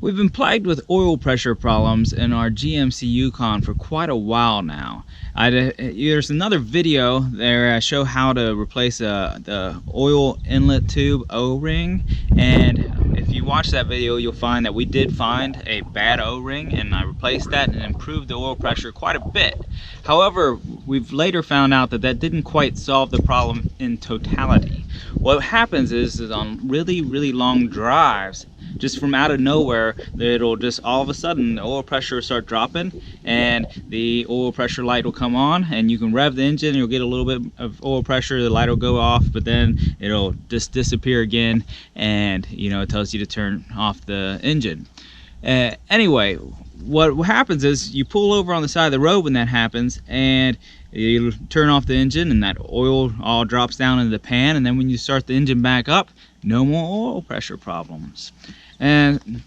We've been plagued with oil pressure problems in our GMC Yukon for quite a while now. There's another video there I show how to replace the oil inlet tube O-ring, and if you watch that video you'll find that we did find a bad O-ring and I replaced that and improved the oil pressure quite a bit. However, we've later found out that that didn't quite solve the problem in totality. What happens is on really long drives, just from out of nowhere, it'll just all of a sudden the oil pressure will start dropping and the oil pressure light will come on, and you can rev the engine, you'll get a little bit of oil pressure, the light will go off, but then it'll just disappear again, and it tells you to turn off the engine. Anyway, what happens is you pull over on the side of the road when that happens, and you turn off the engine and that oil all drops down into the pan, and then when you start the engine back up, no more oil pressure problems. And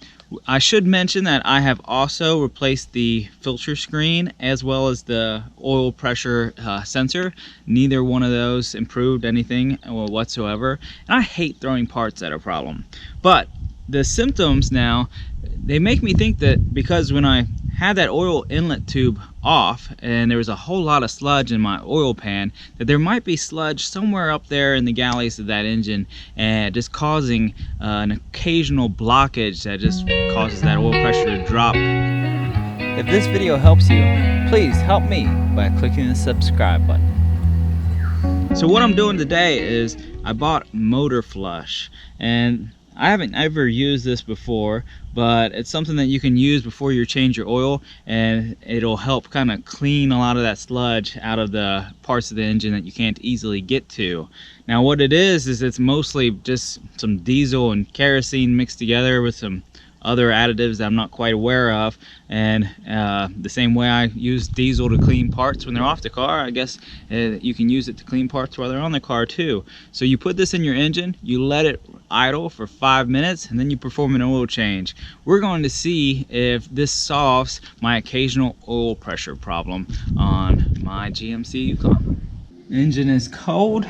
I should mention that I have also replaced the filter screen as well as the oil pressure sensor. Neither one of those improved anything whatsoever, and I hate throwing parts at a problem. But the symptoms now, they make me think that because when I had that oil inlet tube off and there was a whole lot of sludge in my oil pan, that there might be sludge somewhere up there in the galleys of that engine and just causing an occasional blockage that just causes that oil pressure to drop. If this video helps you, please help me by clicking the subscribe button. So what I'm doing today is I bought Motor Flush, and I haven't ever used this before, but it's something that you can use before you change your oil, and it'll help kind of clean a lot of that sludge out of the parts of the engine that you can't easily get to. Now what it is it's mostly just some diesel and kerosene mixed together with some other additives that I'm not quite aware of, and the same way I use diesel to clean parts when they're off the car, I guess you can use it to clean parts while they're on the car too. So you put this in your engine, you let it idle for 5 minutes, and then you perform an oil change. We're going to see if this solves my occasional oil pressure problem on my GMC Yukon. Engine is cold.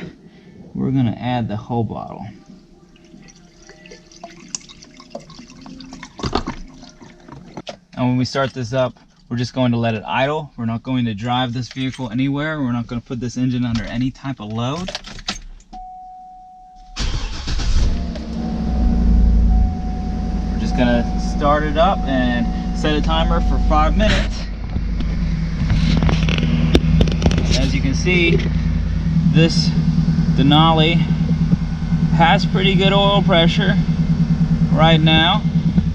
We're going to add the whole bottle. And when we start this up, we're just going to let it idle. We're not going to drive this vehicle anywhere. We're not going to put this engine under any type of load. We're just going to start it up and set a timer for 5 minutes. As you can see, this Denali has pretty good oil pressure right now.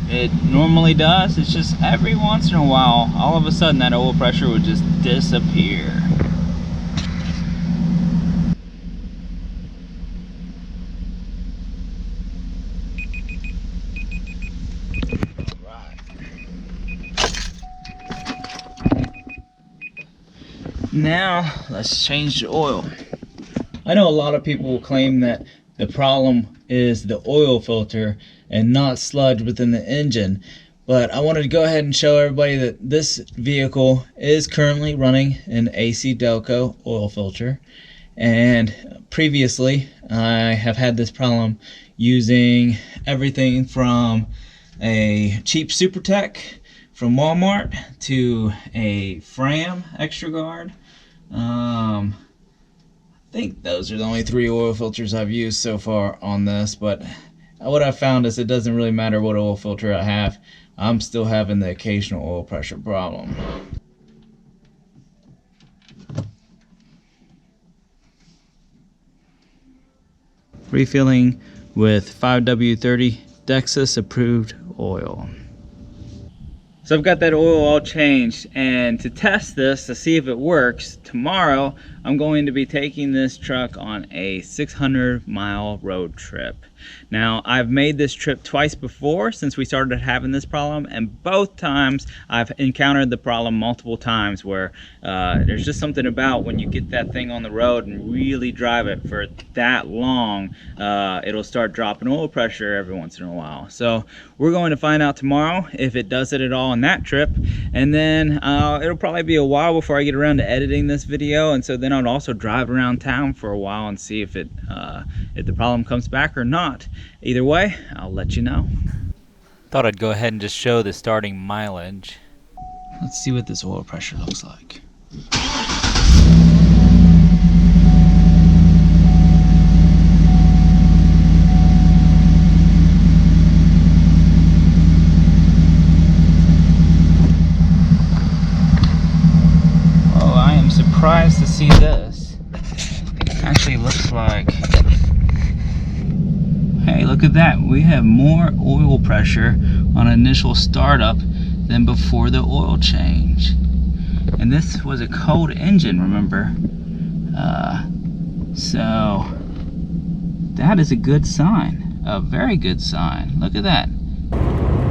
It normally does. It's just every once in a while, all of a sudden that oil pressure would just disappear. Right. Now let's change the oil. I know a lot of people will claim that the problem is the oil filter and not sludge within the engine, but I wanted to go ahead and show everybody that this vehicle is currently running an AC Delco oil filter, and previously I have had this problem using everything from a cheap SuperTech from Walmart to a Fram Extra Guard. I think those are the only 3 oil filters I've used so far on this, but what I've found is it doesn't really matter what oil filter I have, I'm still having the occasional oil pressure problem. Refilling with 5W30 Dexus approved oil. So I've got that oil all changed, and to test this to see if it works, tomorrow I'm going to be taking this truck on a 600-mile road trip. Now, I've made this trip twice before since we started having this problem, and both times I've encountered the problem multiple times where there's just something about when you get that thing on the road and really drive it for that long, it'll start dropping oil pressure every once in a while. So we're going to find out tomorrow if it does it at all on that trip, and then it'll probably be a while before I get around to editing this video, and so then I'll also drive around town for a while and see if the problem comes back or not. Either way, I'll let you know. Thought I'd go ahead and just show the starting mileage. Let's see what this oil pressure looks like. Oh, I am surprised to see this. It actually looks like, hey, look at that. We have more oil pressure on initial startup than before the oil change. And this was a cold engine, remember? So that is a good sign, a very good sign. Look at that.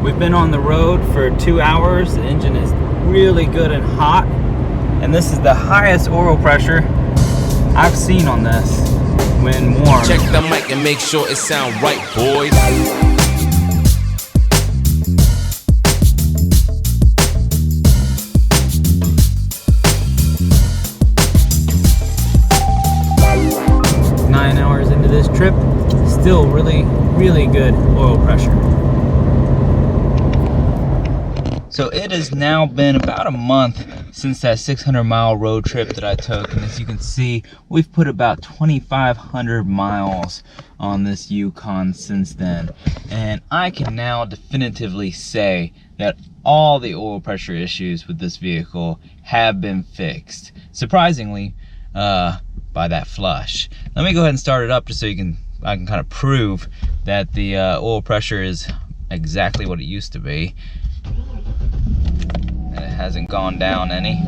We've been on the road for 2 hours. The engine is really good and hot. And this is the highest oil pressure I've seen on this when warm. Check the mic and make sure it sound right, boys. This trip, still really good oil pressure. So it has now been about a month since that 600-mile road trip that I took, and as you can see, we've put about 2,500 miles on this Yukon since then, and I can now definitively say that all the oil pressure issues with this vehicle have been fixed, surprisingly, by that flush. Let me go ahead and start it up just so I can kind of prove that the oil pressure is exactly what it used to be. And it hasn't gone down any.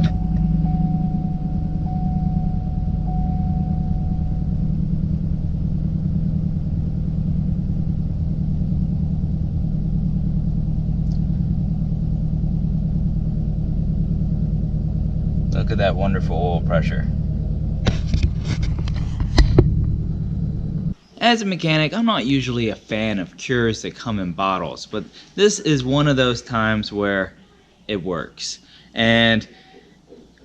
Look at that wonderful oil pressure. As a mechanic, I'm not usually a fan of cures that come in bottles, but this is one of those times where it works. And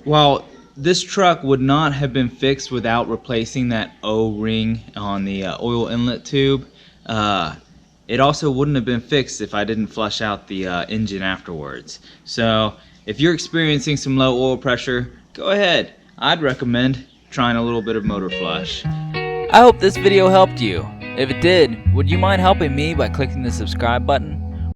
while this truck would not have been fixed without replacing that O-ring on the oil inlet tube, it also wouldn't have been fixed if I didn't flush out the engine afterwards. So if you're experiencing some low oil pressure, go ahead. I'd recommend trying a little bit of motor flush. I hope this video helped you. If it did, would you mind helping me by clicking the subscribe button?